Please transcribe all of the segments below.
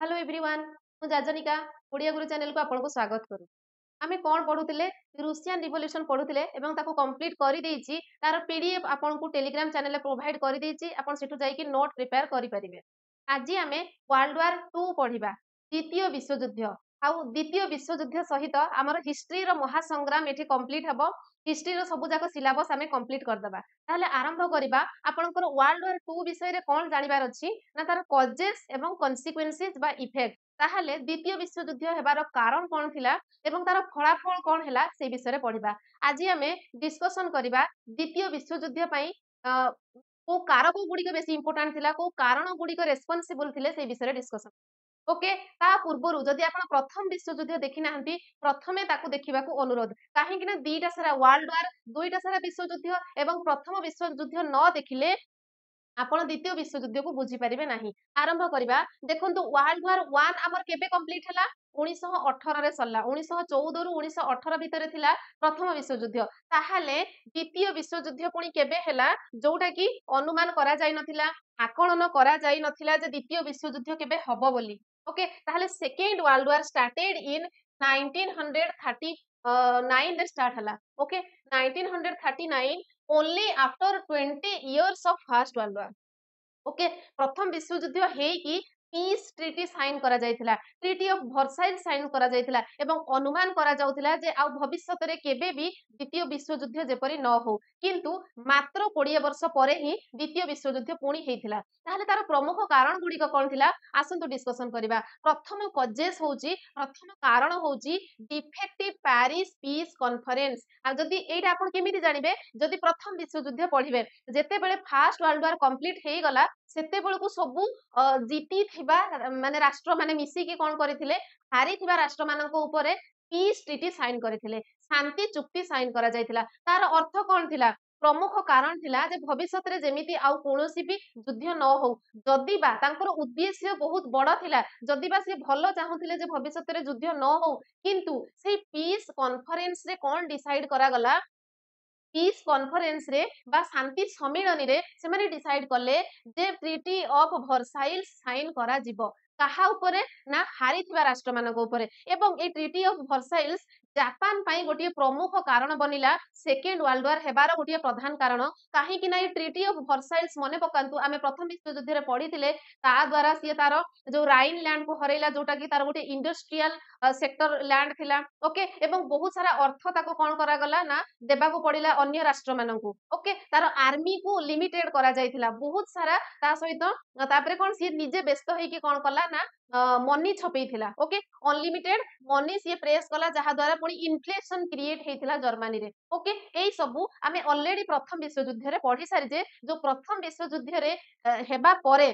Hello everyone मु जाजनिका ओडिया गुरु channel को आपको स्वागत करू आमे कौन पढ़ुले रूसियन रिवोल्यूशन पढ़ुले एवं ताको कंप्लीट कर देइछि तार पीडीएफ आपनको टेलीग्राम चैनल प्रोवाइड कर देइछि आपन सेठु जाई कि नोट प्रिपेयर करि परिबे। आज आमे वर्ल्ड वार 2 पढ़िबा द्वितीय विश्वयुद्ध आउ द्वितीय विश्वयुद्ध सहित आमर हिस्ट्री रो महासंग्राम एठी कंप्लीट हबो। हिस्ट्री रो सबु जाक सिलेबस आमे कंप्लीट कर दबा। ताहले आरंभ करिबा आपनकर वर्ल्ड वार 2 विषय रे कोन जानिबार अछि ना तार कॉजेस एवं कन्सिक्वेंसेस बा इफेक्ट ताहले द्वितीय विश्वयुद्ध हेबार कारण कोन थिला एवं तार फलाफल कोन हैला से विषय पढ़िबा। आज आमे डिस्कशन करिबा द्वितीय विश्वयुद्ध पई को कारक गुडी बेसी इंपोर्टेंट थिला को कारण गुडी रेस्पोंसिबल थिले से विषय डिस्कशन ओके ता पूर्वरु जदि आपण प्रथम विश्वयुद्ध देखि नाहंती प्रथमे ताकू देखिबाकू अनुरोध काहे कि ना दुईटा सारा वर्ल्ड वार दुईटा सारा विश्वयुद्ध एवं प्रथम विश्वयुद्ध न देखिले आपण द्वितीय विश्वयुद्ध को बुझी परिबे नाही। आरंभ करिबा देखंतु वर्ल्ड वार 1 हमर केबे कंप्लीट हला 1918 रे सरला 1914 रु 1918 भितरे थिला प्रथम विश्वयुद्ध ताहाले द्वितीय विश्वयुद्ध पुणी केबे हला जोटा कि अनुमान करा जाय नथिला आकलन करा जाय नथिला जे द्वितीय विश्वयुद्ध केबे हबो बोली। ओके ताहाले second world war started in 1939 रे स्टार्ट हला। Okay 1939 only after 20 years of first world war. Okay प्रथम विश्वयुद्ध हेकी पीस ट्रीटी साइन करा जायथिला ट्रीटी ऑफ वर्साइल साइन करा जायथिला एवं अनुमान करा जाउथिला जे आ भविष्यत रे केबे भी द्वितीय विश्वयुद्ध जेपरि न हो किंतु मात्र 20 वर्ष परे ही द्वितीय विश्वयुद्ध पुणी हेथिला। ताहले तार प्रमुख कारण गुडी कोन थिला आसंतु डिस्कशन करिबा। प्रथम कजेस होउची प्रथम कारण होउची डिफेक्टिव पेरिस पीस कॉन्फ्रेंस। आ जदी एटा आपण केमिति जानिबे जदी प्रथम विश्वयुद्ध पढिबे जेते बेले फर्स्ट वर्ल्ड वार कंप्लीट हेई गला सेते बेलकु सबु जीती थिबा माने राष्ट्र माने मिसी के कोन करिथिले हारी थिबा राष्ट्र मानको ऊपर पीस ट्रीटी साइन करिथिले शांति चुक्ति साइन करा जायथिला। तार अर्थ कोन थिला प्रमुख कारण थिला जे भविष्यत रे जेमिति आउ कोनोसी भी युद्ध न हो जदी बा तांकर उद्देश्य बहुत बड़ थिला जदी बा से भलो चाहुथिले जे भविष्यत रे युद्ध न हो किंतु सेही पीस कॉन्फ्रेंस रे कोन डिसाइड करा गला पीस कॉन्फ्रेंस रे बा शांति सम्मेलन रे से माने डिसाइड करले जे ट्रीटी ऑफ वर्साइल साइन करा जिवो कहा उपरे ना हारी थिबा राष्ट्र मानको उपरे एवं ए ट्रीटी ऑफ वर्साइल्स जापान पाई गोटे प्रमुख कारण बनिला सेकेंड वर्ल्ड वार हेबार गोटे प्रधान कारण काहे कि ना ए ट्रीटी ऑफ वर्साइल्स मने पकांतु आमे प्रथम विश्वयुद्ध रे पढिथिले ता द्वारा सिए तार जो राइन लैंड को हरेला जोटा कि तार गोटे इंडस्ट्रियल सेक्टर लैंड थिला। ओके एवं बहुत सारा अर्थ ताको कोन करा गला ना देबा को पड़िला अन्य राष्ट्र माननकु। ओके तार आर्मी को लिमिटेड करा जायथिला बहुत सारा ता सहित तापरे कोन सी निजे व्यस्त होई कि कोन कला ना मनी छपेइथिला। ओके अनलिमिटेड मनी सी प्रेस कला जहा द्वारा पुनी इन्फ्लेशन क्रिएट हेतिला जर्मनी रे। ओके एई सबु आमे ऑलरेडी प्रथम विश्वयुद्ध रे पढी सारि जे जो प्रथम विश्वयुद्ध रे हेबा परे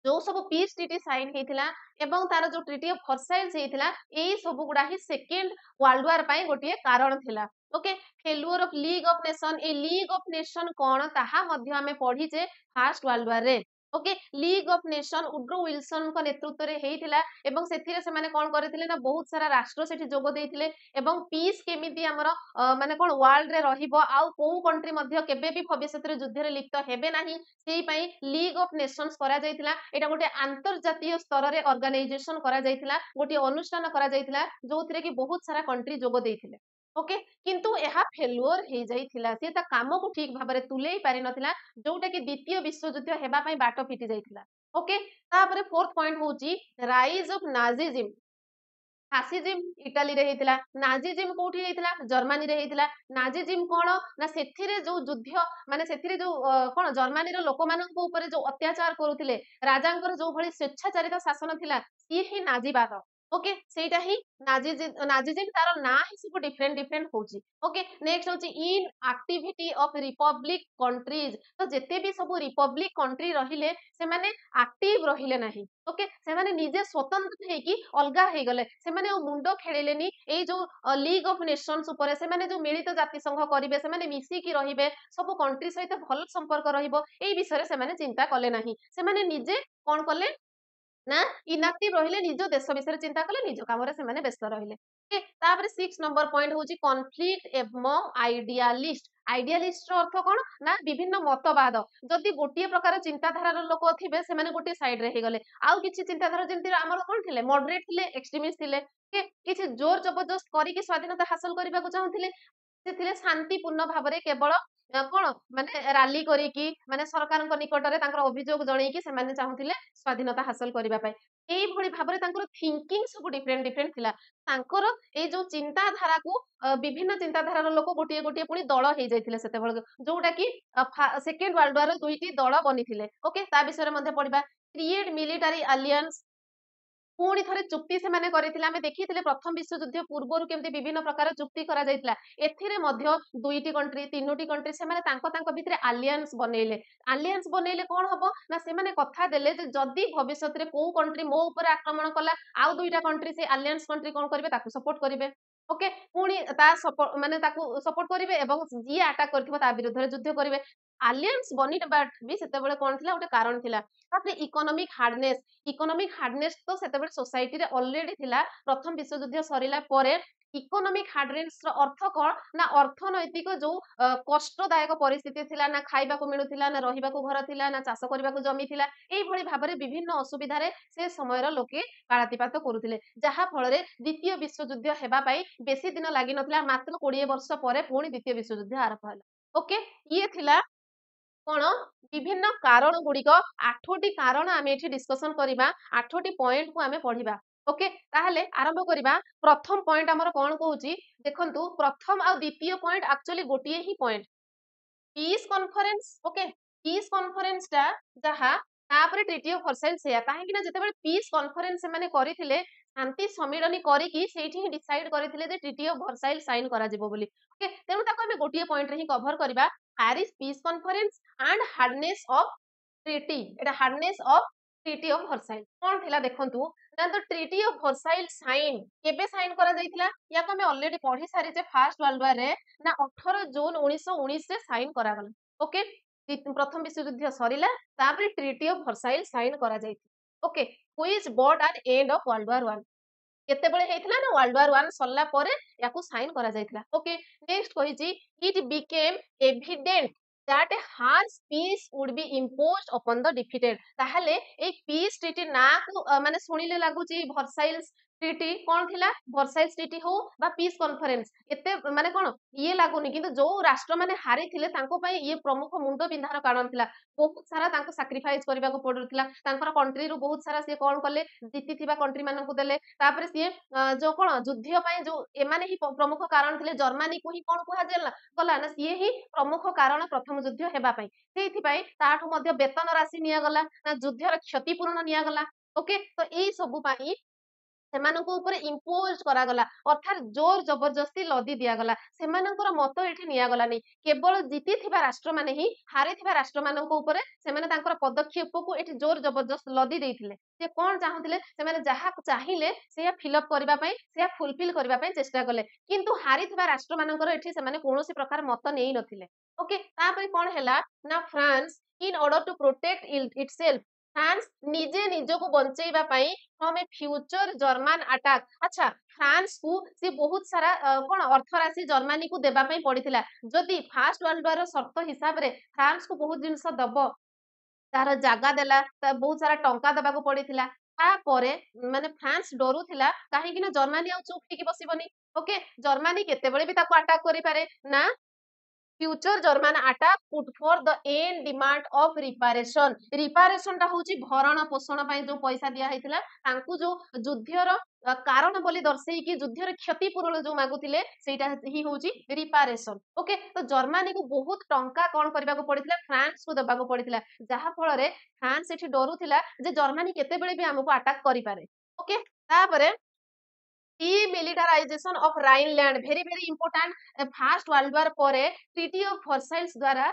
जो सब पीस ट्रीटी साइन हेतिला एवं तार जो ट्रीटी ऑफ वर्साइल्स हेतिला एई सब गुडा ही सेकेंड वर्ल्ड वार पई गोटिए कारण थिला। Okay failure of League of Nation ए लीग ऑफ नेशन कोन ताहा मध्य आमे पढी जे फर्स्ट वर्ल्ड वार रे। Okay League of Nation Woodrow Wilson को नेतृत्व रे हेतिला एवं सेथिरे से माने कोन करथिले ना बहुत सारा राष्ट्र सेठी जोग देथिले एवं पीस केमिति हमर माने कोन वर्ल्ड रे रहिबो आउ को कंट्री मध्य केबे भी भविष्यत रे युद्ध रे लिप्त हेबे नाही सेही पई लीग ऑफ नेशंस करा जायतिला एटा गोटे अंतर्जातीय स्तर रे ऑर्गेनाइजेशन करा जायतिला गोटे अनुष्ठान करा जायतिला जोथिरे कि बहुत सारा कंट्री जोग देथिले। ओके किंतु एहा फेल्युअर हे जाइथिला से ता काम को ठीक भाबरे तुलेई पारि नथिला जोटा कि द्वितीय विश्वयुद्ध हेबा पई बाटो फिटी जाइथिला। ओके तापरे फोर्थ पॉइंट होची rise of Nazism fascism Italy रे हेतिला नाजिज्म कोठी हेतिला जर्मनी रे हेतिला नाजिज्म कोन ना सेथिरे जो युद्ध माने सेथिरे जो कोन जर्मनी रो लोक मानक ऊपर जो अत्याचार करूथिले राजांकर जो भली स्वेच्छाचारिता शासन थिला सी ही नाजीवाद। ओके सेटा ही नाजिज्म तार ना ही सब डिफरेंट डिफरेंट होची। ओके नेक्स्ट होची इन एक्टिविटी ऑफ रिपब्लिक कंट्रीज तो जेते भी सब रिपब्लिक कंट्री रहिले से माने एक्टिव रहिले नाही। ओके से माने निजे स्वतंत्र हे कि अलगा हे गले से माने मुंडो खेलेलेनी ए जो लीग ऑफ नेशंस ऊपर से माने जो मिलित जाति संघ करिवे से माने मिसी की रहिबे सब कंट्री सहित भल संपर्क रहिबो ए विषय से माने चिंता कले नाही से माने निजे कोन कले ना इनएक्टिव रहिले निज देश विषय चिंता कले निज काम रे से माने व्यस्त रहिले। ओके तापर 6 नंबर पॉइंट होची कॉन्फ्लिक्ट एमंग आइडियालिस्ट आइडियालिस्ट अर्थ कौन ना विभिन्न मतवाद जदि गोटे प्रकार चिंताधार लोक थे से गोटे सैड रे गले आउ किसी चिंताधारा जमी आम कौन थे मॉडरेट थे एक्सट्रीमिस्ट थे किसी जोर जबरदस्त करके स्वाधीनता हासिल करने को चाहूले से शांतिपूर्ण भाव में केवल कौन माने राली करिकी माने सरकार निकट में अभियोग जनईकी से चाहूले स्वाधीनता हासिल करने यही भाव में थिंकिंग सब डिफरेंट डिफरेंट थिला तांकर ए जो चिंताधारा को विभिन्न चिंताधार लोक गोटे गोटे पुणी दल हो जाते से जोटा कि सेकेंड वर्ल्ड वार दुईटी दल बनी ओके ता विषय पढ़ा क्रिएट मिलिटारी अलियंस पुणी थे चुक्ति से देखी प्रथम विश्वयुद्ध पूर्व केमती विभिन्न प्रकार चुक्ति दुईटी कंट्री तीनोटी कंट्री से भितर आलियंस बनइले कौन हम ना से कथा देले जदि भविष्य में कौ कंट्री मो ऊपर आक्रमण कला आउ दुईटा कंट्री से आलियंस कंट्री कौन करेंगे सपोर्ट करेंगे ओके पुणी माने सपोर्ट करेंगे जी अटैक कर विरुद्ध युद्ध करेंगे आलियंस बनिबा भी से कौन थी गोटे कारण थिला इकोनॉमिक हार्डनेस तो से सोसाइटी रे ऑलरेडी थिला प्रथम विश्वयुद्ध सरिला परे इकोनॉमिक हार्डनेस अर्थ कौन ना अर्थनैतिक जो कष्टदायक परिस्थिति थिला ना खाइबा को मिलुथिला ना रहिबा को घर थिला ना चाष करबा को जमी थिला एई भली भाबरे विभिन्न असुविधा रे से समयर लोके कालातिपात करुथिले जहा फल रे द्वितीय विश्वयुद्ध हेबा पई बेसी दिन लागि नथिला मात्र 20 वर्ष परे पुणी द्वितीय विश्वयुद्ध आरंभ होला ओके ये थिला कौन विभिन्न कारण गुड़िक 8टी कारण आम ये डिस्कसन करवा 8टी पॉइंट को आम पढ़ा ओके ताहले आरंभ करवा प्रथम पॉइंट आमर कौन कहूँ देखंतु प्रथम आ द्वितीय पॉइंट एक्चुअली गोटे ही point peace conference okay peace conference टा जहाँ तापर ट्रिटी ऑफ वर्साइल्स से कहीं जिते पीस कॉन्फ्रेंस से करथिले शांति सम्मिलनी करिकी सेठी ही डिसाइड करथिले जे ट्रिटी ऑफ वर्साइल साइन करा जिवो बोली ओके तेनु ताको हमें गोटे पॉइंट रे ही कवर करबा Paris peace conference and hardness of treaty एटा hardness of treaty of Versailles कौन थिला देखंतु ना तो ट्रिटी ऑफ वर्साइल साइन केबे साइन करा जायथिला या को हमें ऑलरेडी पढ़ी सारी जे फर्स्ट वर्ल्ड वार रे ना 18 जून 1919 रे साइन करा गला ओके प्रथम विश्वयुद्ध सरिला तापर ट्रिटी ऑफ वर्साइल साइन करा जायथि okay which bought at end of world war 1 केतेबेले हेइथिला ना वर्ल्ड वार 1 सरला परे याकू साइन करा जायथिला ओके नेक्स्ट कहिची it became evident that a harsh peace would be imposed upon the defeated ताहले एक पीस ट्रीटी ना को माने सुनिले लागुची वर्साइल्स ट्रीटी कौन थिला वर्साइल्स ट्रीटी हो बा पीस कॉन्फ्रेंस एते माने कोन ये लागुनी किंतु जो राष्ट्र माने हारी थिले तांको पई ये प्रमुख मुंड बिंधार कारण थिला बहुत सारा तांको सैक्रिफाइस करबा को पडुथिला तांकर कंट्री रो बहुत सारा से कोन करले जीति थिबा कंट्री मानन को देले तापर से जो कोन युद्ध पई जो एमाने ही प्रमुख कारण थिले जर्मनी को ही कोन कुहा जेला गला ना ये ही प्रमुख कारण प्रथम युद्ध हेबा पई सेथि पई ताठो मध्ये वेतन राशि निया गला ना युद्धर क्षतिपूर्ण निया गला ओके तो एई सब पई सेमानक ऊपर इम्पोज करागला अर्थात जोर जबरदस्ती लदी दियागला सेमानकर मत एठी नियागलानी केवल जीति थिबा राष्ट्र माने ही हारि थिबा राष्ट्र मानक ऊपर सेमाने तांकर पदक्षेप को एठी जोर जबरदस्त लदी देइथिले से कोन चाहुथिले सेमाने जहा चाहिले से फिलअप करबा पई से फुलफिल करबा पई चेष्टा कले किंतु हारि थिबा राष्ट्र मानकर एठी सेमाने कोनोसी प्रकार मत नेइ नथिले ओके तापर कोन हैला ना France in order to protect itself France निजे निजको बंचेबा पई from a future German attack अच्छा फ्रांस को से बहुत सारा कोन अर्थ राशि जर्मनी को देबा पई पड़िथिला जदि फर्स्ट वर्ल्ड वार शर्त हिसाब रे फ्रांस को बहुत जिंस दबो तार जागा देला बहुत सारा टंका दबा को पड़िथिला तापरे माने फ्रांस डरुथिला काहे कि ना जर्मनी आ चुप ठीक बसिबनी ओके जर्मनी केते बेले भी ताको अटैक करि पारे ना future German attack put for the end demand of reparation टा होची भरण पोषण पई जो पैसा दिया हैतिला तांकू जो युद्धर कारण बोली दर्शई कि युद्धर क्षतिपूरण जो मागुतिले सेटा ही होची रिपारेशन ओके तो जर्मनी को बहुत टंका कोन करबा को पड़िथिला फ्रांस को दबा को पड़िथिला जहा फल रे फ्रांस एठी डरुथिला जे जर्मनी केते बेले भी हमको अटैक करि पारे ओके तापरे demilitarization of Rhineland very very important first world war पर ट्रिटी ऑफ वर्साइल्स द्वारा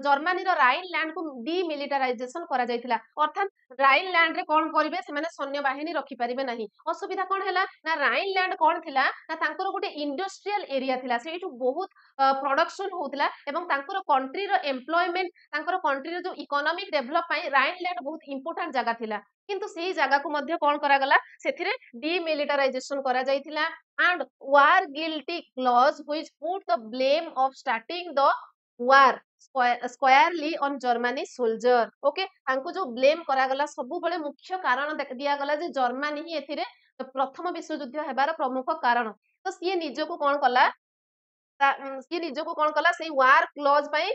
जर्मनी रो राइनलैंड को डीमिलिटाराइजेशन करा जायतिला अर्थात राइनलैंड रे कोन करिवे से माने सैन्य बाहिनी रखि परिबे नाही असुविधा कोन हैला ना राइनलैंड कोन थिला ना तांकर गोटे इंडस्ट्रियल एरिया थिला सेठु बहुत प्रोडक्शन होतला एवं तांकर कंट्री रो एम्प्लॉयमेंट तांकर कंट्री रो जो इकोनॉमिक डेवलप पई राइनलैंड बहुत इंपोर्टेंट जगह थिला किंतु सेही जगह को मध्य कोन करा गला सेथिरे डीमिलिटाराइजेशन करा जायतिला and war guilty clause which put the blame of starting the war squarely on Germany soldier okay तांको जो ब्लेम करागला सब बड़े मुख्य कारण दिया गला जे जर्मनी ही एथिरे प्रथम विश्व युद्ध हेबार प्रमुख कारण तो सी निजको कौन कला सी निजको कौन कला से वार क्लॉज पाई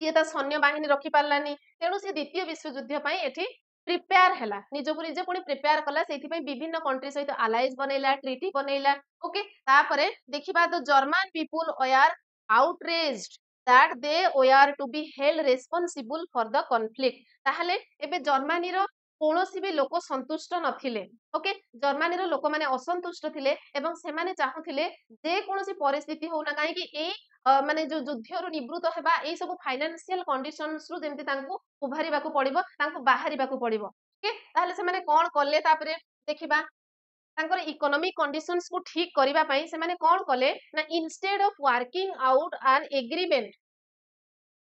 सी ता सैन्य बाहिनी रखी पारलानी तेणु सी द्वितीय विश्व युद्ध पाई एठी प्रिपेयर हैला निजको निजे पुणी प्रिपेयर कला सेथि पाई विभिन्न कंट्री सहित अलायंस बनैला ट्रीटी बनैला ओके तापरे देखिबा तो German people are outraged that they were to be held responsible for the conflict ताहले एबे जर्मनी रो कोनोसी भी लोक संतुष्ट नथिले ओके जर्मनी रो लोक माने असंतुष्ट थिले एवं से माने चाहुथिले जे कोनोसी परिस्थिति होना काहे कि ए माने जो युद्धरु निवृत्त हेबा ए सब फाइनेंशियल कंडीशंस रु जेमति तांको उभारिबाकू पड़िबो तांको बाहरिबाकू पड़िबो ओके ताहले से माने कोन करले तापरे देखिबा तांकर इकोनॉमिक कंडीशंस को ठीक करिबा पई से माने कोन कले ना instead of working out an agreement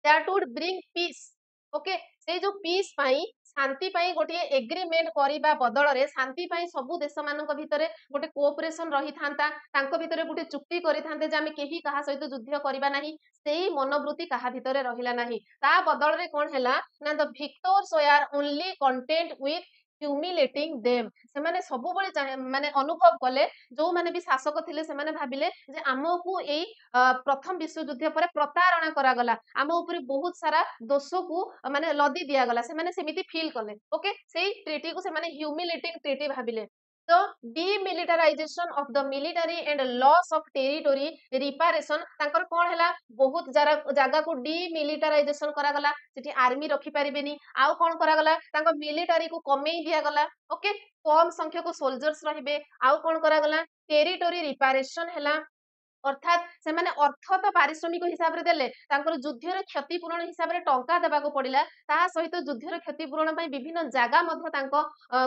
that would bring peace okay से जो पीस पाई शांति पाई गोटे एग्रीमेंट करिबा बदल रे शांति पाई सबु देश मानक भितरे गोटे कोऑपरेशन रही थांता तांको भितरे गोटे चुक्ति करि थांते जे आमे केही कहा सहित युद्ध करिबा नाही सेही मनोवृत्ति कहा भितरे रहिला नाही ता बदल रे कोन हैला ना the victors are only content with humiliating them से माने सबु बळे माने अनुभव कले जो माने भी शासक थिले से माने भाबिले जे आमको एई प्रथम विश्व युद्ध पर प्रतारणा करा गला आम ऊपर बहुत सारा दोष को माने लदी दिया गला से माने सेमिति फील कले ओके सेई ट्रीटी को से माने ह्यूमिलेटिंग ट्रीटी भाबिले तो demilitarization of the military and loss of territory reparation तांकर कोन हैला बहुत जागा को डिमिलिटाराइजेशन करा गला सेठी आर्मी रखी परिबेनी आउ कोन करा गला तांको मिलिटरी को कमेई दिया गला ओके कम संख्यक सोल्जर्स रहिबे आउ कोन करा गला टेरिटोरी रिपारेशन हैला अर्थात से माने अर्थ तो पारिश्रमिक हिसाब रे देले तांकर युद्धर क्षतिपूरण हिसाब रे टंका देबाको पड़िला ता सहित युद्धर क्षतिपूरण पई विभिन्न जागा मध्ये तांको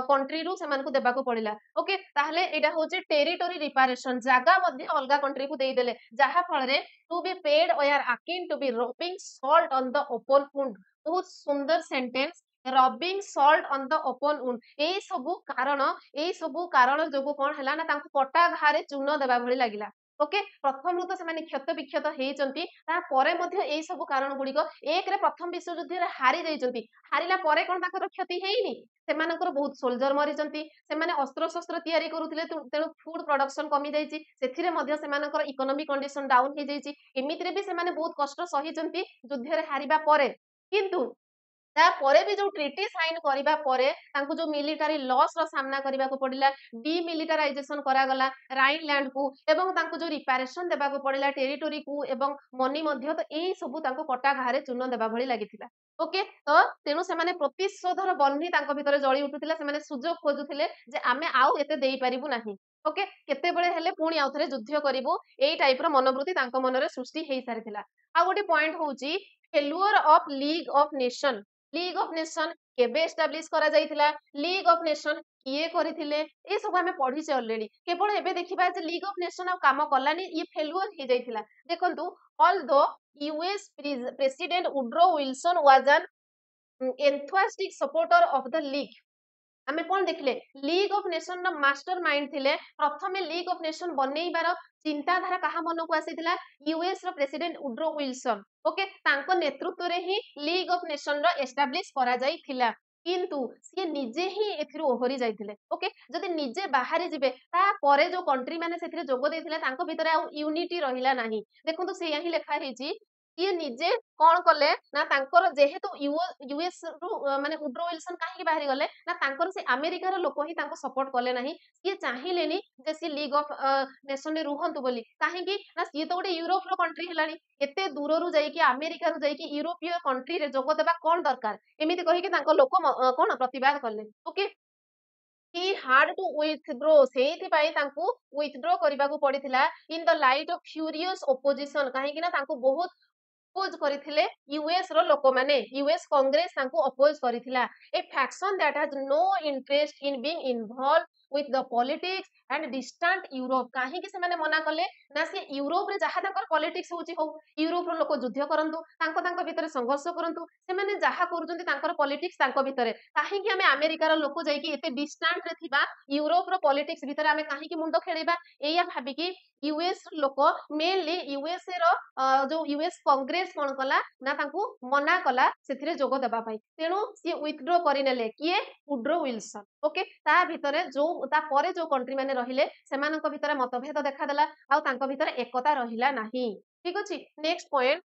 कंट्री रु से मानको देबाको पड़िला ओके ताहले एटा होचे टेरिटोरी रिपारेशन जागा मध्ये अलगा कंट्री को देई देले जहा फल रे to be paid or akin to be rubbing salt on the open wound बहुत सुंदर sentence rubbing salt on the open wound एई सबु कारण जोगु कोन हैला ना तांको पटा घारे चून देबा भली लागिला ओके प्रथम तो से क्षत विक्षत होती एई सब कारण गुड़िक एक रे प्रथम विश्व युद्ध रे हारी जाइछंती हारिला परे कोन ताकर क्षति हेइनी सेमानकर बहुत सोल्जर मरिचंती सेमाने अस्त्र शस्त्र तैयारी करूथिले तेणु फूड प्रोडक्शन कमी जाइछि सेथिरे मध्ये सेमानकर इकोनॉमिक कंडीशन डाउन हे जाइछि एमितिरे भी सेमाने बहुत कष्ट सहिचंती युद्ध रे हारिबा परे किंतु तापरे भी जो ट्रीटी साइन करिबा परे तांको जो मिलिटरी लॉस रो सामना करिबा को पड़िला डिमिलिटाराइजेशन करा गला राइनलैंड को एवं तांको जो रिपेरेशन देबा को पड़िला टेरिटोरी को एवं मनी मध्य तो एई सब तांको कटा घारे चून देबा भली लागिथिला ओके तो तेनु से माने प्रतिशोधर बन्ही तांको भितरे जळी उठुथिला से माने सुजोग खोजुथिले जे आमे आउ एते देई परिबु नाही ओके केते बेले हेले पुणी आउथरे युद्ध करिवो एई टाइप रो मनोवृत्ति तांको मनरे सृष्टि हेई सारिथिला आ गोटे पॉइंट होउची failure of League of nation league of nation केबे एस्टाब्लिश करा जाइथिला लीग ऑफ नेशन किए करिथिले ए सब हमें पढिसे ऑलरेडी केवल एबे देखिबा जे लीग ऑफ नेशन आ काम कलानी ये फेल्युअर हे जाइथिला देखंतु although US president Woodrow Wilson was an enthusiastic supporter of the league आमे कोन देखले लीग ऑफ नेशन न मास्टर माइंड थिले प्रथमे लीग ऑफ नेशन बनेइबार चिंताधारा कहा मन को आसीथिला यूएस रो प्रेसिडेंट वुड्रो विल्सन ओके तांको नेतृत्व रे ही लीग ऑफ नेशन रो एस्टाब्लिश करा जाइथिला किंतु सी निजे ही एथिरो ओहरी जाइथिले ओके जदि निजे बाहरी जिबे ता परे जो कंट्री माने सेथिरे जोगो देथिले तांको भितरे आ यूनिटी रहिला नाही देखंतु से यही लिखा हेची ये निजे कौन कले ना तांकर जेहेतु यूएस रु माने वुड्रो विल्सन काहे बाहरी गले ना तांकर से अमेरिका रो लोक ही तांको सपोर्ट कले नाही ये चाहिलेनी जे सी लीग ऑफ नेशन रे रुहंतु बोली काहे कि ना ये तो गोटे यूरोप रो कंट्री हेलानी एते दूर रु जाई कि अमेरिका रु जाई कि यूरोपीय कंट्री रे जोग देबा कोन दरकार एमिति कहि कि तांको लोक कोन प्रतिवाद करले okay he had to withdraw सेहिति पाई तांको withdraw करबा को पड़िथिला in the light of furious opposition काहे कि ना तांको बहुत अपोज करिथिले यूएस रो लोक माने यूएस कांग्रेस तांको अपोज करिथिला a faction that has no interest in being involve with the politics and distant Europe काहे कि से माने मना कले ना से यूरोप रे जहा ताकर पॉलिटिक्स होची हो यूरोप रो लोक युद्ध करंतु तांको भितर संघर्ष करंतु से माने जहा करूजंती तांकर पॉलिटिक्स तांको भितर काहे कि हमें अमेरिका रो लोक जाई कि एते डिस्टेंट रे थिबा यूरोप रो पॉलिटिक्स भितर हमें काहे कि मुंडो खेलेबा एया भाबी कि यूएस लोक मेनली यूएसए रो जो यूएस कांग्रेस कोन कला ना तांकू मना कला सेथिरे जोग देबा पई तेणु सी विथड्रॉ करिनेले किए वुड्रो विल्सन ओके ता भितरे जो ता परे जो कंट्री माने रहिले सेमानक भितरे मतभेद देखा देला आ तांको भितरे एकता रहिला नाही ठीक अछि next point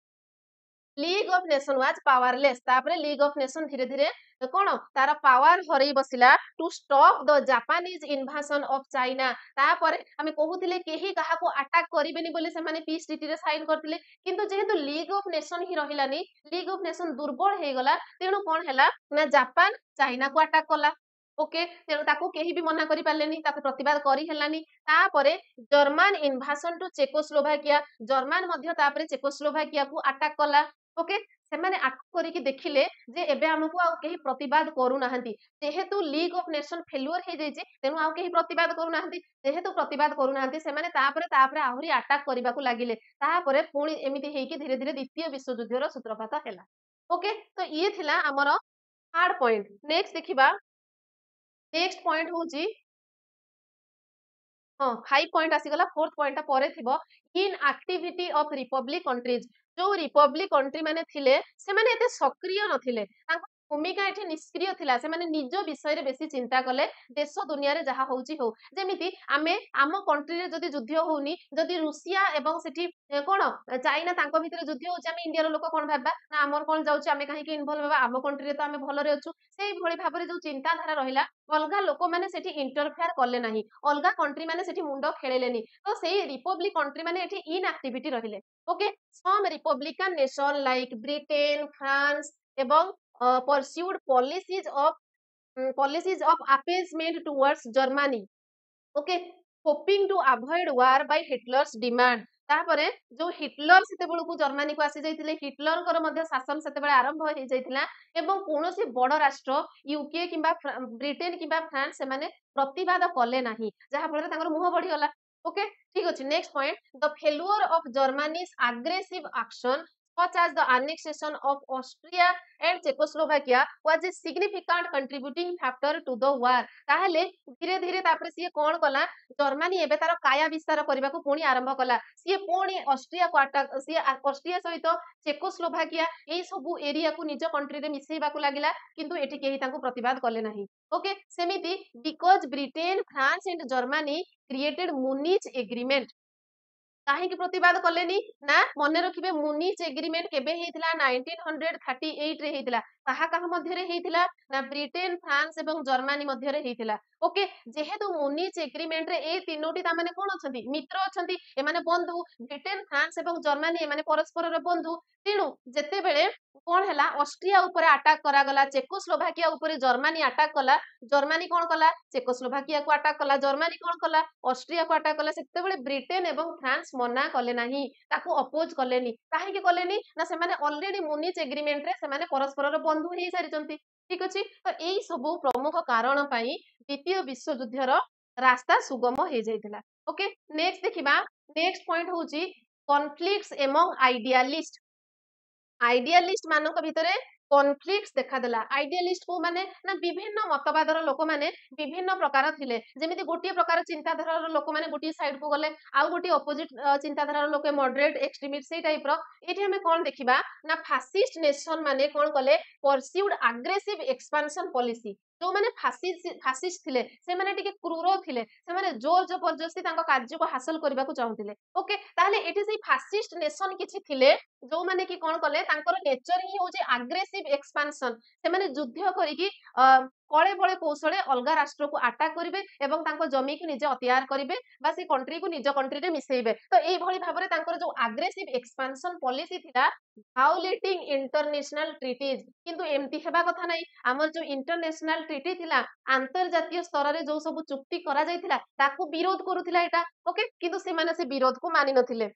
league of nation was powerless तापरे लीग ऑफ नेशन धीरे धीरे कोन तार पावर हरई बसिला to stop the Japanese invasion of China तापरे हमें कहूतिले केही काहाको अटैक करिबेनी बोले से माने पीस ट्रीटी रे साइन करतिले किंतु जेहेतु लीग ऑफ नेशन ही रहिलानी लीग ऑफ नेशन दुर्बल हे गला तेणु कोन हैला ना जापान चाइना को अटैक कला ओके तेणु ताको केही भी मना करि पालेनी ताको प्रतिवाद करि हेलानी तापरे जर्मन इन्वाजन टू चेकोस्लोवाकिया जर्मन मध्य तापरे चेकोस्लोवाकिया को अटैक कला ओके सेमाने अटैक करिकि देखिले जे एबे हमकु आ केही प्रतिवाद करू नाहंती जेहेतु लीग ऑफ नेशन फेल्युअर हे जायछि तेनु आ केही प्रतिवाद करू नाहंती जेहेतु प्रतिवाद करू नाहंती सेमाने तापरे आहुरी अटैक करिबाकू लागिले तापरे पुणी एमिति हेकि धीरे धीरे द्वितीय विश्व युद्धर सूत्रपात हैला ओके तो ये थिला हमर थर्ड पॉइंट नेक्स्ट देखिबा नेक्स्ट पॉइंट होची हाँ 5 पॉइंट आसीगला फोर्थ पॉइंट परे थिबो in activity of republic countries जो रिपब्लिक कंट्री माने थिले से माने एते सक्रिय नथिले तांको भूमिका एठी निष्क्रिय थिला से माने निज विषय रे बेसी चिंता कले देश दुनिया रे जहा होउची हो जेमिति आमे आम कंट्री रे जदी युद्ध होउनी जदी रूसिया एवं सेठी कोन चाइना तांको भितरे युद्ध होउची आमे इंडिया रो लोक कोन भाबा ना हमर कोन जाउची आमे काहे कि इन्वॉल्व हेबा आम कंट्री रे तो आमे भलो रे अछु सेही भଳି भाबरे जो चिंता धारा रहिला अलगा लोक माने सेठी इंटरफेयर करले नाही अलगा कंट्री माने सेठी मुंडो खेलेलेनी तो सेही रिपब्लिक कंट्री माने एठी इनएक्टिविटी रहिले okay some republican nation like Britain France एवं pursued policies of appeasement towards Germany okay hoping to avoid war by Hitler's demand तापरे जो हिटलर सेते बेलकु जर्मनी को आसी जाइतिले हिटलर कर मध्य शासन सेते बेले आरंभ हो जाइतिला एवं कोनोसी बड़ राष्ट्र यूके किबा ब्रिटेन किबा फ्रांस से माने प्रतिवाद कले नाही जहा फल तांगर मुह बढ़ी गला ओके ठीक अछि next point the failure of Germany's aggressive action such as the annexation of Austria and Czechoslovakia was a significant contributing factor to the war ताहले धीरे धीरे तापरे सिए कोन कला जर्मनी एबे तार काया विस्तार करबा को पुणी आरंभ कला सिए पुणी ऑस्ट्रिया को अटैक सिए ऑस्ट्रिया सहित चेकोस्लोवाकिया एई सबु एरिया को निज कंट्री रे मिसेइबा को लागिला किंतु एठी केही तांको प्रतिवाद कले नाही ओके सेमिति because Britain France and Germany created Munich agreement काहे की प्रतिवाद कलेनी ना मने रखिबे मुनिच एग्रीमेंट केबे हेतिला 1938 रे हेतिला ताहा काहा मध्य रे हेतिला ना ब्रिटेन फ्रांस एवं जर्मनी मध्य रे हेतिला ओके जेहेतु मुनिच एग्रीमेंट रे ए तीनोटी ता माने कोन अछंती मित्र अछंती ए माने बंधु ब्रिटेन फ्रांस एवं जर्मनी ए माने परस्पर रे बंधु तेणु जेते बेले कोन हैला ऑस्ट्रिया ऊपर अटैक करा गला चेकोस्लोवाकिया ऊपर जर्मनी अटैक कला जर्मनी कोन कला चेकोस्लोवाकिया को अटैक कला जर्मनी कोन कला ऑस्ट्रिया को अटैक कला सेते बेले ब्रिटेन एवं फ्रांस मना कले नाही ताको अपोज कलेनी काहे के कलेनी ना से माने ऑलरेडी मुनिच एग्रीमेंट रे से माने परस्पर रे बंधु हेई सारिचंती ठीक अछि तो एई सब प्रमुख कारण पई द्वितीय विश्व युद्धर रास्ता सुगम हे जाइतिला ओके नेक्स्ट देखिबा नेक्स्ट पॉइंट होची कॉन्फ्लिक्ट्स एमंग आइडियालिस्ट मानक भितरे कॉन्फ्लिक्ट्स देखा देला आइडियालिस्ट को माने ना विभिन्न मतवादर लोक माने विभिन्न प्रकार थिले जेमिति गोटिए प्रकार चिंताधारार लोक माने गोटिए साइड को गले आ गोटिए अपोजिट चिंताधारार लोक मॉडरेट एक्सट्रीमिस्ट सेई टाइप रो एठी हमें कोन देखिबा ना फासिस्ट नेशन माने कोन कले परस्यूड एग्रेसिव एक्सपेंशन पॉलिसी जो माने फासिस्ट थिले से माने टिके क्रूर थिले से माने जोर जबरदस्ती तांको कार्य को हासिल करबा को चाहुथिले ओके ताले एठी सेई फासिस्ट नेशन किछि थिले जो माने कि कोन कले तांकर नेचर ही होजे एग्रेसिव एक्सपेंशन से माने युद्ध करिकि कळे बळे कौशले अलगा राष्ट्र को अटैक करिवे एवं तांको जमी को निजे अत्याचार करिवे बा से कंट्री को निज कंट्री रे मिसेइबे तो एई भली भाबरे तांकर जो एग्रेसिव एक्सपेंशन पॉलिसी थिला वायोलेटिंग इंटरनेशनल ट्रीटीज किंतु एमती हेबा कथा नै हमर जो इंटरनेशनल ट्रीटी थिला अंतर्जातीय स्तर रे जो सब चुक्ति करा जायथिला ताकू विरोध करूथिला एटा ओके किंतु से माने से विरोध को मानि नथिले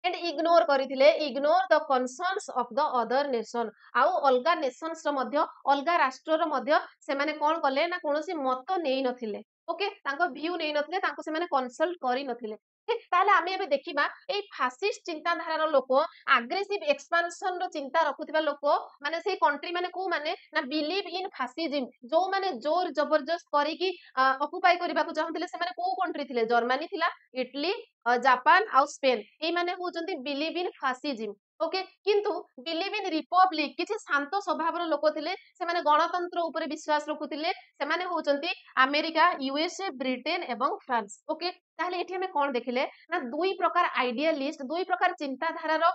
and ignore करिथिले ignore the concerns of the other nation आउ अलगा नेशंस रो मध्य अलगा राष्ट्र रो मध्य से माने कोन कले ना कोनोसी मत नेई नथिले ओके तांको व्यू नेई नथिले तांको से माने कंसल्ट करि नथिले ତାହେଲେ ଆମେ ଏବେ ଦେଖିବା ଏଇ ଫାସିଷ୍ଟ ଚିନ୍ତାଧାରାର ଲୋକ ଆଗ୍ରେସିଭ ଏକ୍ସପାନସନ ର ଚିନ୍ତା ରଖୁଥିବା ଲୋକ ମାନେ ସେଇ କଣ୍ଟ୍ରି ମାନେ କୋଉ ମାନେ ନା ବିଲିଭ ଇନ ଫାସିଜିମ୍ ଯୋଉମାନେ ଜୋର ଜବରଦସ୍ତ କରିକି ଅକୁପାଇ କରିବାକୁ ଚାହୁଁଥିଲେ ସେମାନେ କୋଉ କଣ୍ଟ୍ରି ଥିଲେ ଜର୍ମାନୀ ଥିଲା ଇଟଲି ଜାପାନ ଆଉ ସ୍ପେନ ଏଇମାନେ ହଉଛନ୍ତି ବିଲିଭ ଇନ ଫାସିଜିମ୍ ଓକେ କିନ୍ତୁ ବିଲିଭ ଇନ ରିପବ୍ଲିକ କିଛି ଶାନ୍ତ ସ୍ୱଭାବର ଲୋକ ଥିଲେ ସେମାନେ ଗଣତନ୍ତ୍ର ଉପରେ ବିଶ୍ୱାସ ରଖୁଥିଲେ ସେମାନେ ହଉଛନ୍ତି ଆମେରିକା ୟୁଏସଏ ବ୍ରିଟେନ ଏବଂ ଫ୍ରାନ୍ସ ଓକେ ତାହେଲେ ଏଠି ଆମେ କଣ ଦେଖିଲେ ନା ଦୁଇ ପ୍ରକାର ଆଇଡିଆଲିଷ୍ଟ ଦୁଇ ପ୍ରକାର ଚିନ୍ତାଧାରାର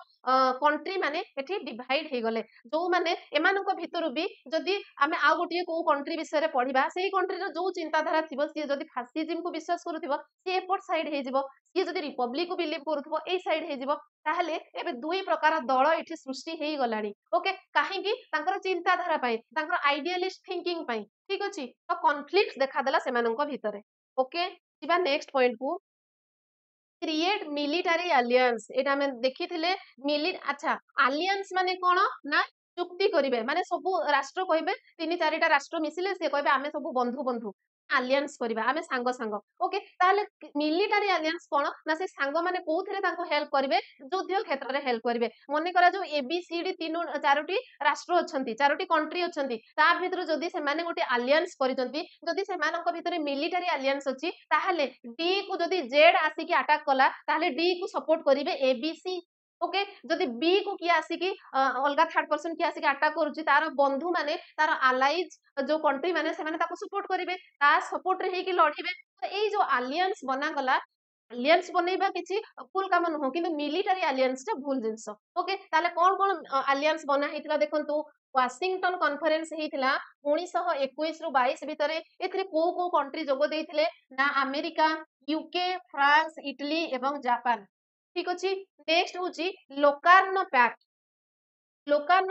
କଣ୍ଟ୍ରି ମାନେ ଏଠି ଡିଭାଇଡ ହେଇଗଲେ ଯୋଉମାନେ ଏମାନଙ୍କ ଭିତରୁ ବି ଯଦି ଆମେ ଆଉ ଗୋଟିଏ କୋଉ କଣ୍ଟ୍ରି ବିଷୟରେ ପଢିବା ସେଇ କଣ୍ଟ୍ରିର ଯୋଉ ଚିନ୍ତାଧାରା ଥିବ ସିଏ ଯଦି ଫାସିଜିମ୍ କୁ ବିଶ୍ୱାସ କରୁଥିବ ସିଏ ଏପଟ ସାଇଡ ହେଇଯିବ ସିଏ ଯଦି ରିପବ୍ଲିକ କୁ ବିଲିଭ କରୁଥିବ ଏଇ ସାଇଡ ହେଇଯିବ ତାହେଲେ ଏବେ ଦୁଇ ପ୍ରକାର ଦଳ ଏଠି ସୃଷ୍ଟି ହେଇଗଲାଣି ଓକେ କାହିଁକି ତାଙ୍କର ଚିନ୍ତାଧାରା ପାଇଁ ତାଙ୍କର ଆଇଡିଆଲିଷ୍ଟ ଥିଙ୍କିଂ ପାଇଁ ଠିକ ଅଛି ତ କନଫ୍ଲିକ୍ଟ ଦେଖାଦେଲା ସେମାନଙ୍କ ଭିତରେ ଓକେ ଯିବା ନେକ୍ସଟ ପଏଣ୍ଟ କୁ କ୍ରିଏଟ ମିଲିଟାରୀ ଆଲିଆନ୍ସ ଏଇଟା ଆମେ ଦେଖିଥିଲେ ଆଚ୍ଛା ଆଲିଆନ୍ସ ମାନେ କଣ ନା ଚୁକ୍ତି କରିବେ ମାନେ ସବୁ ରାଷ୍ଟ୍ର କହିବେ ତିନି ଚାରିଟା ରାଷ୍ଟ୍ର ମିଶିଲେ ସେ କହିବେ ଆମେ ସବୁ ବନ୍ଧୁ ବନ୍ଧୁ ଆଲିଆନ୍ସ କରିବା ଆମେ ସାଙ୍ଗ ସାଙ୍ଗ ଓକେ ତାହେଲେ ମିଲିଟାରୀ ଆଲିଆନ୍ସ କଣ ନା ସେ ସାଙ୍ଗ ମାନେ କୋଉଥିରେ ତାଙ୍କୁ ହେଲ୍ପ କରିବେ ଯୁଦ୍ଧ କ୍ଷେତ୍ରରେ ହେଲ୍ପ କରିବେ ମନେ କରାଯାଉ ଏବିସିଡି ଚାରୋଟି ରାଷ୍ଟ୍ର ଅଛନ୍ତି ଚାରୋଟି କଣ୍ଟ୍ରି ଅଛନ୍ତି ତା ଭିତରୁ ଯଦି ସେମାନେ ଗୋଟେ ଆଲିଆନ୍ସ କରିଛନ୍ତି ଯଦି ସେମାନଙ୍କ ଭିତରେ ମିଲିଟାରୀ ଆଲିଆନ୍ସ ଅଛି ତାହେଲେ ଡି କୁ ଯଦି ଜେଡ୍ ଆସିକି ଆଟାକ କଲା ତାହେଲେ ଡି କୁ ସପୋର୍ଟ କରିବେ ଏବିସି ଓକେ ଯଦି ବି କୁ କିଏ ଆସିକି ଅଲଗା ଥାର୍ଡ ପର୍ସନ କିଏ ଆସିକି ଆଟାକ କରୁଛି ତାର ବନ୍ଧୁ ମାନେ ତାର ଆଲାଇଜ ଯୋଉ କଣ୍ଟ୍ରି ମାନେ ସେମାନେ ତାକୁ ସପୋର୍ଟ କରିବେ ତା ସପୋର୍ଟ ରେ ହେଇକି ଲଢିବେ ତ ଏଇ ଯୋଉ ଆଲିଆନ୍ସ ବନାଗଲା ଆଲିଆନ୍ସ ବନେଇବା କିଛି ଭୁଲ କାମ ନୁହଁ କିନ୍ତୁ ମିଲିଟାରୀ ଆଲିଆନ୍ସ ଟା ଭୁଲ ଜିନିଷ ଓକେ ତାହେଲେ କଣ କଣ ଆଲିଆନ୍ସ ବନା ହେଇଥିଲା ଦେଖନ୍ତୁ ୱାସିଂଟନ କନଫରେନ୍ସ ହେଇଥିଲା 1921 ରୁ 22 ଭିତରେ ଏଥିରେ କୋଉ କୋଉ କଣ୍ଟ୍ରି ଯୋଗ ଦେଇଥିଲେ ନା ଆମେରିକା ୟୁକେ ଫ୍ରାନ୍ସ ଇଟାଲି ଏବଂ ଜାପାନ ଠିକ ଅଛି ନେକ୍ସଟ ହଉଛି ଲୋକାର୍ଣ୍ଣ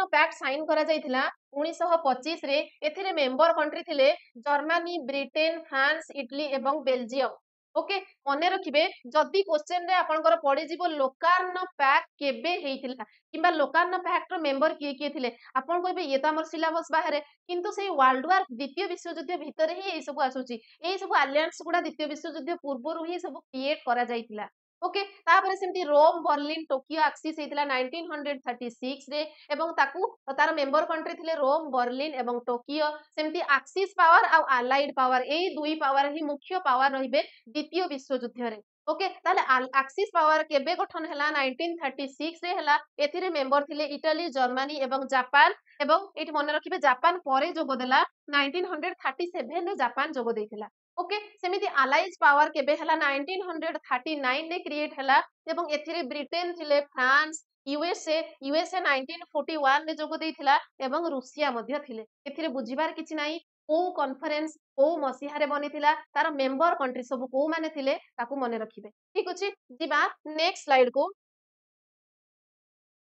ପ୍ୟାକ୍ଟ ସାଇନ କରାଯାଇଥିଲା 1925 ରେ ଏଥିରେ ମେମ୍ବର କଣ୍ଟ୍ରି ଥିଲେ ଜର୍ମାନୀ ବ୍ରିଟେନ ଫ୍ରାନ୍ସ ଇଟାଲି ଏବଂ ବେଲଜିୟମ ଓକେ ମନେ ରଖିବେ ଯଦି କ୍ୱେଶ୍ଚେନ ରେ ଆପଣଙ୍କର ପଡିଯିବ ଲୋକାର୍ଣ୍ଣ ପ୍ୟାକ୍ଟ କେବେ ହେଇଥିଲା କିମ୍ବା ଲୋକାର୍ଣ୍ଣ ପ୍ୟାକ୍ଟ ର ମେମ୍ବର କିଏ କିଏ ଥିଲେ ଆପଣ କହିବେ ଇଏ ତ ଆମର ସିଲାବସ ବାହାରେ କିନ୍ତୁ ସେଇ ୱାର୍ଲଡ ୱାର ଦ୍ୱିତୀୟ ବିଶ୍ୱଯୁଦ୍ଧ ଭିତରେ ହିଁ ଏଇ ସବୁ ଆସୁଛି ଏଇ ସବୁ ଆଲିଆନ୍ସ ଗୁଡା ଦ୍ୱିତୀୟ ବିଶ୍ୱଯୁଦ୍ଧ ପୂର୍ବରୁ ହିଁ ସବୁ କ୍ରିଏଟ କରାଯାଇଥିଲା ଓକେ ତାପରେ ସେମିତି ରୋମ ବର୍ଲିନ ଟୋକିଓ ଆକ୍ସିସ ହେଇଥିଲା 1936 ରେ ଏବଂ ତାକୁ ତାର ମେମ୍ବର କଣ୍ଟ୍ରି ଥିଲେ ରୋମ ବର୍ଲିନ ଏବଂ ଟୋକିଓ ସେମିତି ଆକ୍ସିସ ପାୱାର ଆଉ ଆଲାଇଡ ପାୱାର ଏଇ ଦୁଇ ପାୱାର ହିଁ ମୁଖ୍ୟ ପାୱାର ରହିବେ ଦ୍ୱିତୀୟ ବିଶ୍ୱଯୁଦ୍ଧରେ ଓକେ ତାହେଲେ ଆକ୍ସିସ ପାୱାର କେବେ ଗଠନ ହେଲା 1936 ରେ ହେଲା ଏଥିରେ ମେମ୍ବର ଥିଲେ ଇଟାଲୀ ଜର୍ମାନୀ ଏବଂ ଜାପାନ ଏବଂ ଏଇଠି ମନେ ରଖିବେ ଜାପାନ ପରେ ଯୋଗ ଦେଲା 1937 ରେ ଜାପାନ ଯୋଗ ଦେଇଥିଲା ଓକେ ସେମିତି ଆଲାଇଜ ପାୱାର କେବେ ହେଲା 1939 ରେ କ୍ରିଏଟ ହେଲା ଏବଂ ଏଥିରେ ବ୍ରିଟେନ ଥିଲେ ଫ୍ରାନ୍ସ ୟୁଏସଏ 1941 ରେ ଯୋଗ ଦେଇଥିଲା ଏବଂ ରୁଷିଆ ମଧ୍ୟ ଥିଲେ ଏଥିରେ ବୁଝିବାର କିଛି ନାହିଁ କୋଉ କନଫରେନ୍ସ କୋଉ ମସିହାରେ ବନିଥିଲା ତାର ମେମ୍ବର କଣ୍ଟ୍ରି ସବୁ କୋଉମାନେ ଥିଲେ ତାକୁ ମନେ ରଖିବେ ଠିକ ଅଛି ଯିବା ନେକ୍ସଟ ସ୍ଲାଇଡ କୁ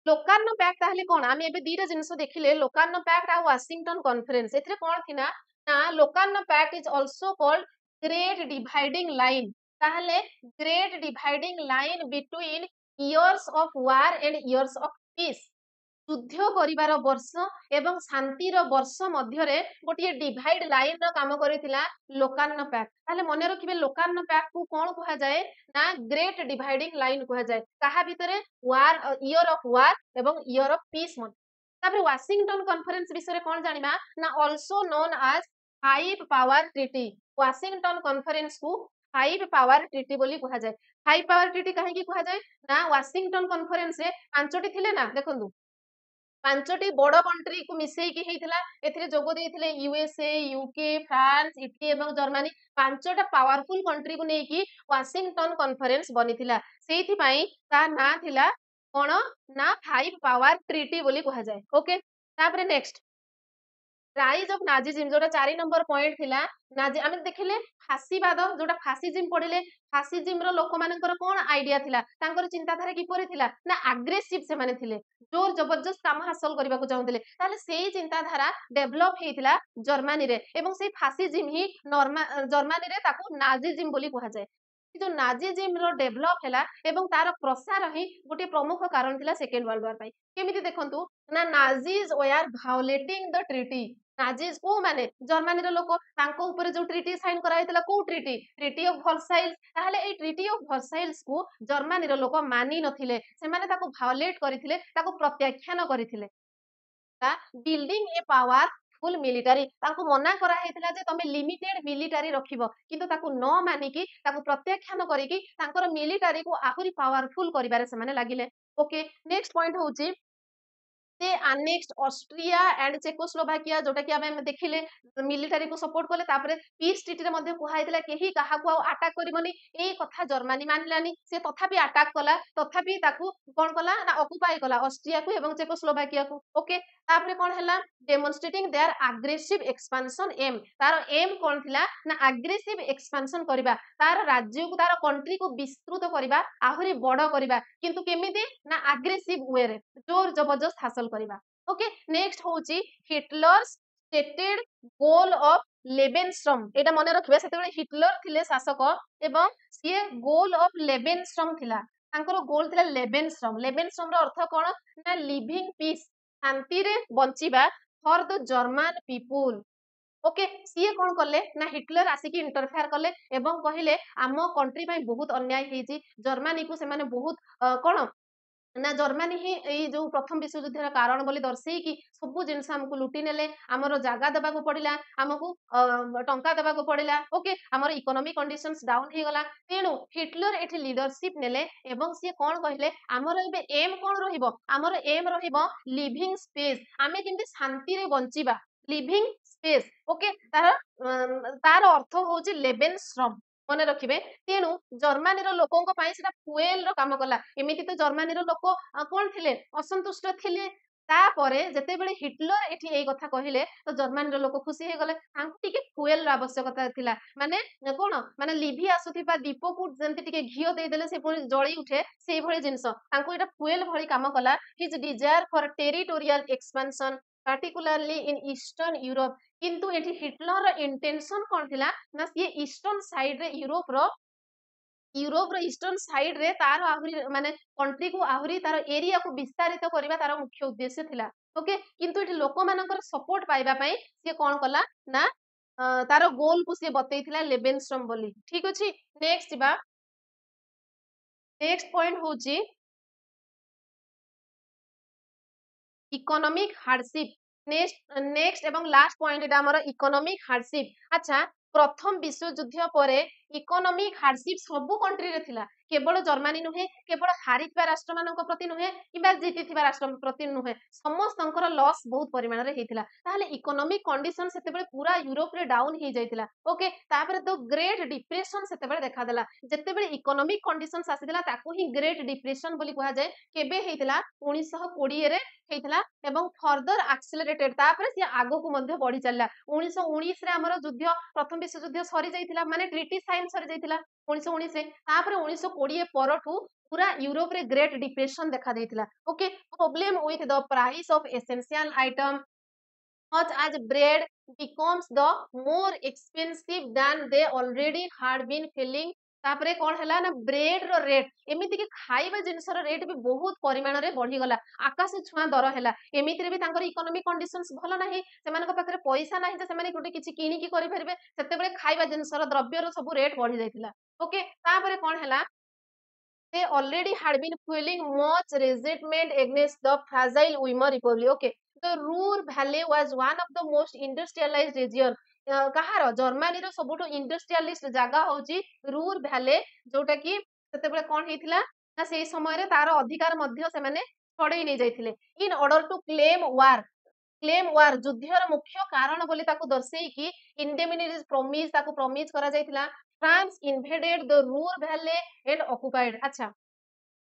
ଲୋକାର୍ଣ୍ଣ ପ୍ୟାକ୍ଟ ତାହେଲେ କଣ ଆମେ ଏବେ ଦିଟା ଜିନିଷ ଦେଖିଲେ ଲୋକାର୍ଣ୍ଣ ପ୍ୟାକ୍ଟ ଆଉ ୱାସିଂଟନ କନଫରେନ୍ସ ଏଥିରେ କଣ ଥିଲା ନା Locarno pact is also called great dividing line ତାହେଲେ great dividing line between years of war and years of peace ଯୁଦ୍ଧ କରିବାର ବର୍ଷ ଏବଂ ଶାନ୍ତିର ବର୍ଷ ମଧ୍ୟରେ ଗୋଟିଏ ଡିଭାଇଡ ଲାଇନ ର କାମ କରିଥିଲା ଲୋକାର୍ଣ୍ଣ ପ୍ୟାକ୍ଟ ତାହେଲେ ମନେ ରଖିବେ ଲୋକାର୍ଣ୍ଣ ପ୍ୟାକ୍ଟ କୁ କଣ କୁହାଯାଏ ନା ଗ୍ରେଟ୍ ଡିଭାଇଡିଂ ଲାଇନ କୁହାଯାଏ କାହା ଭିତରେ ଇୟର ଅଫ ୱାର ଏବଂ ଇୟର ଅଫ ପିସ୍ ମଧ୍ୟ ତାପରେ ୱାସିଂଟନ କନଫରେନ୍ସ ବିଷୟରେ କଣ ଜାଣିବା ନା also known as five power treaty Washington conference କୁ ଫାଇଭ ପାୱାର ଟ୍ରିଟି ବୋଲି କୁହାଯାଏ ଫାଇଭ ପାୱାର ଟ୍ରିଟି କାହିଁକି କୁହାଯାଏ ନା ୱାସିଂଟନ କନଫରେନ୍ସ ରେ ପାଞ୍ଚଟି ଥିଲେ ନା ଦେଖନ୍ତୁ ପାଞ୍ଚଟି ବଡ କଣ୍ଟ୍ରିକୁ ମିଶେଇକି ହେଇଥିଲା ଏଥିରେ ଯୋଗ ଦେଇଥିଲେ ୟୁଏସଏ ୟୁକେ ଫ୍ରାନ୍ସ ଇଟାଲୀ ଏବଂ ଜର୍ମାନୀ ପାଞ୍ଚଟା ପାୱାରଫୁଲ କଣ୍ଟ୍ରିକୁ ନେଇକି ୱାସିଂଟନ କନଫରେନ୍ସ ବନିଥିଲା ସେଇଥିପାଇଁ ତା ନାଁ ଥିଲା କଣ ନା ଫାଇଭ ପାୱାର ଟ୍ରିଟି ବୋଲି କୁହାଯାଏ ଓକେ ତାପରେ ନେକ୍ସଟ ରାଇଜ ଅଫ ନାଜିଜିମ୍ ଯୋଉଟା 4 ନମ୍ବର ପଏଣ୍ଟ ଥିଲା ଆମେ ଦେଖିଲେ ଫାସିବାଦ ଯୋଉଟା ଫାସିଜିମ୍ ପଢିଲେ ଫାସିଜିମ୍ ର ଲୋକମାନଙ୍କର କଣ ଆଇଡିଆ ଥିଲା ତାଙ୍କର ଚିନ୍ତାଧାରା କିପରି ଥିଲା ନା ଆଗ୍ରେସିଭ ସେମାନେ ଥିଲେ ଜୋର ଜବରଦସ୍ତ କାମ ହାସଲ କରିବାକୁ ଚାହୁଁଥିଲେ ତାହେଲେ ସେଇ ଚିନ୍ତାଧାରା ଡେଭଲପ ହେଇଥିଲା ଜର୍ମାନୀରେ ଏବଂ ସେଇ ଫାସିଜିମ୍ ହିଁ ଜର୍ମାନୀରେ ତାକୁ ନାଜିଜିମ୍ ବୋଲି କୁହାଯାଏ ଯୋଉ ନାଜିଜିମ୍ ର ଡେଭଲପ ହେଲା ଏବଂ ତାର ପ୍ରସାର ହିଁ ଗୋଟେ ପ୍ରମୁଖ କାରଣ ଥିଲା ସେକେଣ୍ଡ ୱାର୍ଲଡ ୱାର ପାଇଁ କେମିତି ଦେଖନ୍ତୁ ନା ନାଜିଜ ୱେଆର ଭାଓଲେଟିଂ ଦ ଟ୍ରିଟି नाजिज को माने जर्मनी लोक तांको ऊपर जो ट्रिटी साइन कराइतला को ट्रिटी ऑफ वर्साइल्स ताहले ए ट्रिटी ऑफ वर्साइल्स को जर्मनी लोक मानि नथिले से माने ताको भायोलेट करिथिले ताको प्रत्याख्यान करिथिले बिल्डिंग ए पावरफुल मिलिटारी ताको मना करा हेतला जे तमे लिमिटेड मिलिटारी रखिबो किंतु ताको न मानिकी ताको प्रत्याख्यान करिकी तांकर मिलिटारी को आहुरी पावरफुल करिबारे से माने लागिले ओके नेक्स्ट पॉइंट होची से अनेक्स्ट ऑस्ट्रिया एंड चेकोस्लोवाकिया जोटा कि आमे देखिले मिलिटारी को सपोर्ट कले तापरे पीस ट्रीटी रे मध्ये कुहा हेतला केही काहा को अटैक करिवनी ए कथा जर्मनी मानलानी से तथापि अटैक कला तथापि ताकू कोन कला ना ऑक्युपाई कला ऑस्ट्रिया को एवं चेकोस्लोवाकिया को ओके तापरे कोन हला डेमोन्स्ट्रेटिंग देयर एग्रेसिव एक्सपेंशन एम तार एम कोन थिला ना एग्रेसिव एक्सपेंशन करिबा तार राज्य को तार कंट्री को विस्तृत करिबा आहुरी बड़ करिबा किंतु केमिति ना एग्रेसिव वे रे जोर जबरदस्त हासिल करिबा ओके नेक्स्ट होची हिटलर स्टेटेड गोल ऑफ लेबेनस्ट्रम एटा मने रखिबा सेतेबेले हिटलर थिले शासक एवं सिए गोल ऑफ लेबेनस्ट्रम थिला तांकर गोल थिला लेबेनस्ट्रम रो अर्थ कोन ना लिविंग पीस शांति रे बंचिबा for the German people okay सीए कौन कले ना हिटलर आसिकी इंटरफेयर कले एवं कहिले आम कंट्री पई बहुत अन्याय हेजी जर्मनी को से माने बहुत कोन ना जर्मनी ही ए जो प्रथम विश्व युद्ध कारण बोली दर्शे कि सब जिनस हमको लुटी नेले हमरो जागा देबा को पड़िला हमको टंका देबा को पड़िला ओके हमरो इकोनॉमिक कंडीशंस डाउन हे गला तेनु हिटलर एठी लीडरशिप नेले एवं से कोन कहिले हमरो एबे एम कोन रहिबो हमरो एम रहिबो लिविंग स्पेस आमे केमति शांति रे बंचिबा लिविंग स्पेस ओके तार अर्थ होची लेबेनस्ट्रम मने रखिबे तेणु जर्मनी लोकों फुएल रो काम कला एमिति तो जर्मनी लोक कोन थिले असंतुष्ट थिले तापरे जेतेबेले हिटलर एठी एई कथा कहिले तो जर्मनी लोक खुशी हे गले तांकु टिके फुएल रो आवश्यकता थिला माने कोन माने लिभि आसुथिबा दीप को जेंति टिके घियो दे देले से पुनी जळी उठे सेई भଳି जिंस तांकु एटा फुएल भଳି काम कला his desire for territorial expansion particularly in eastern Europe किंतु एठी हिटलर रो इंटेंशन कोन थिला ना ये ईस्टर्न साइड रे यूरोप रो ईस्टर्न साइड रे तार आहुरी माने कंट्री को आहुरी तार एरिया को विस्तारित करबा तार मुख्य उद्देश्य थिला ओके किंतु एठी लोक मानकर सपोर्ट पाइबा पई से कोन कला ना तार गोल को से बतैथिला लेबेनस्ट्रम बोली ठीक अछि नेक्स्ट बा नेक्स्ट पॉइंट होची इकोनॉमिक हार्डशिप नेक्स्ट एवं लास्ट पॉइंट एटा हमर इकोनॉमिक हार्डशिप अच्छा प्रथम विश्व युद्ध परे इकोनॉमिक हार्डशिप सब कंट्री रे थिला केवल जर्मनी नुहे केवल हारिथिबा राष्ट्र मानक प्रति नुहे किबा जीतिथिबा राष्ट्र प्रति नुहे समस्तंकर लॉस बहुत परिमाण रे हेतिला ताले इकोनॉमिक कंडीशन सेतेबेले पूरा यूरोप रे डाउन हे जाइतिला ओके तापर द ग्रेट डिप्रेशन सेतेबेले देखा देला जेतेबेले इकोनॉमिक कंडीशंस आसीतिला ताको ही ग्रेट डिप्रेशन बोली कहा जाय केबे हेतिला 1920 रे हेतिला एवं फर्दर एक्सेलरेटेड तापर से आगो को मध्ये बढ़ी चलला 1919 रे हमर युद्ध प्रथम विश्व युद्ध सरी जाइतिला माने ट्रीटी साइन सरी जाइतिला 1919 रे तापर 1920 परठू पूरा यूरोप रे ग्रेट डिप्रेशन देखा देइतिला okay problem with the price of essential item such as bread becomes the more expensive than they already had been feeling तापरे कोन हला ना ब्रेड रो रेट एमिति कि खाइबा जिंस रो रेट भी बहुत परिमाण रे बढ़ी गला आकाश छुआ दर हला एमिति रे भी तांकर इकोनॉमिक कंडीशंस भलो नाही सेमान को पाखरे पैसा नाही जे सेमाने कोटे किछि किनी की करि परबे सेते बेले खाइबा जिंस रो द्रव्य रो सब रेट बढ़ी जाइतिला ओके तापरे कोन हला they already had been feeling much resentment against the fragile Weimar Republic. Okay, the Ruhr Valley was one of the most industrialized region. कहार जर्मनी रो सबुठो इंडस्ट्रियलिस्ट जगह होची रूर भैले जोटा कि सेतेबेले कोन हेतिला ना सेही समय रे तार अधिकार मध्य से माने छड़ेई नै जाइथिले इन ऑर्डर टू क्लेम वार युद्धर मुख्य कारण बोली ताको दर्शेई कि इंडेमिनिटीज प्रॉमिस करा जाइथिला फ्रांस इन्वेडेड द रूर भैले एंड ऑक्युपाइड अच्छा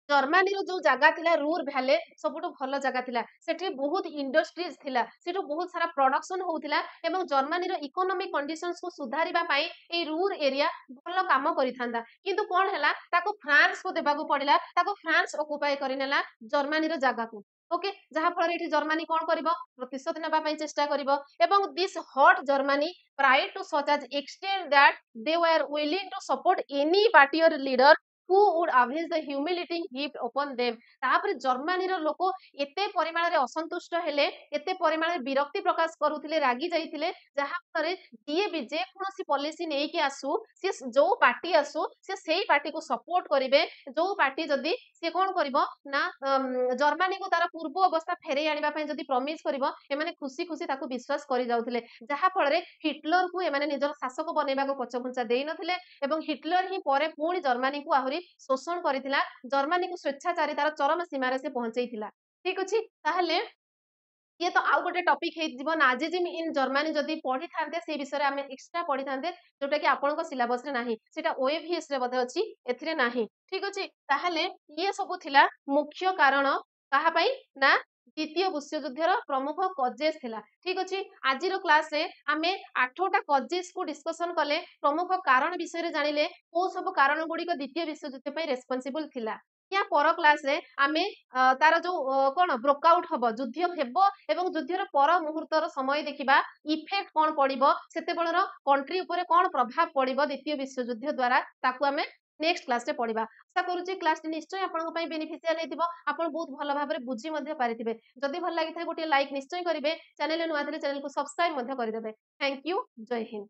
जर्मनी रो जो जगह थिला रूर भैले सबुठो भलो जगह थिला सेठी बहुत इंडस्ट्रीज थिला सेठो बहुत सारा प्रोडक्शन होउथिला एवं जर्मनी रो इकोनॉमिक कंडीशंस को सुधारिबा पई ए रूर एरिया भलो काम करिथांदा किंतु कोन हला ताको फ्रांस को देबा को पड़िला ताको फ्रांस ऑक्युपाई करिनेला जर्मनी रो जगह को ओके जहा फल एठी जर्मनी कोन करिवो प्रतिशोध नेबा पई चेष्टा करिवो एवं this hot Germany pride to such as extend that they were willing to support any party or leader who would avenge the humiliating heaped upon them। ତାପରେ ଜର୍ମାନୀର ଲୋକ ଏତେ ପରିମାଣରେ ଅସନ୍ତୁଷ୍ଟ ହେଲେ, ଏତେ ପରିମାଣରେ ବିରକ୍ତି ପ୍ରକାଶ କରୁଥିଲେ, ରାଗି ଯାଇଥିଲେ, ଯାହା ଫଳରେ ଯିଏ ବି ଯେକୌଣସି ପଲିସି ନେଇକି ଆସୁ, ସେ ଯୋଉ ପାର୍ଟି ଆସୁ, ସେ ସେଇ ପାର୍ଟିକୁ ସପୋର୍ଟ କରିବେ। ଯୋଉ ପାର୍ଟି ଯଦି ସେ କଣ କରିବ ନା ଜର୍ମାନୀକୁ ତାର ପୂର୍ବ ଅବସ୍ଥା ଫେରେଇ ଆଣିବା ପାଇଁ ଯଦି ପ୍ରମିସ କରିବ, ଏମାନେ ଖୁସି ଖୁସି ତାକୁ ବିଶ୍ୱାସ କରି ଯାଉଥିଲେ, ଯାହା ଫଳରେ ହିଟଲରକୁ ଏମାନେ ନିଜର ଶାସକ ବନେଇବାକୁ ପଛଘୁଞ୍ଚା ଦେଇନଥିଲେ ଏବଂ ହିଟଲର ହିଁ ପରେ ପୁଣି ଜର୍ମାନୀକୁ ଆହୁରି ଶୋଷଣ କରିଥିଲା, ଜର୍ମାନୀକୁ ସ୍ୱେଚ୍ଛାଚାରିତାର ଚରମ ସୀମାରେ ସେ ପହଞ୍ଚେଇଥିଲା। ଠିକ ଅଛି, ତାହେଲେ ये तो आउ गोटे टॉपिक हेजिबो नाजिज्म इन जर्मनी जदी पढी थांते से विषय आमे एक्स्ट्रा पढी थांते जोटा कि आपन को सिलेबस रे नाही, सेटा ओएवीएस रे बदे अछि, एथिरे नाही। ठीक अछि, ताहले ये सब थिला मुख्य कारण कहा पई ना द्वितीय विश्वयुद्धर प्रमुख कजेस थिला। ठीक अछि, आजिरो क्लास रे आमे 8टा कजेस को डिस्कशन कले, प्रमुख कारण विषय रे जानिले को सब कारण गुडी को द्वितीय विश्वयुद्ध पई रेस्पोंसिबल थिला। या पर क्लास रे आमे तार जो कोन ब्रोकआउट हबो, युद्ध हेबो एवं युद्धर पर मुहूर्तर समय देखिबा, इफेक्ट कोन पड़िबो, सेतेबेलर कंट्री ऊपर कोन प्रभाव पड़िबो द्वितीय विश्वयुद्ध द्वारा, ताकू आमे नेक्स्ट क्लास रे पढ़िबा। आशा करूची क्लास टी निश्चय आपन पई बेनिफिशियल हेतिबो, आपन बहुत भलो भाबरे बुझी मध्ये पारिथिबे। जदि भल लागि थाए गोटे लाइक निश्चय करिवे, चैनल नुआ थिले चैनल को सब्सक्राइब मध्ये करिदेबे। थैंक यू, जय हिंद।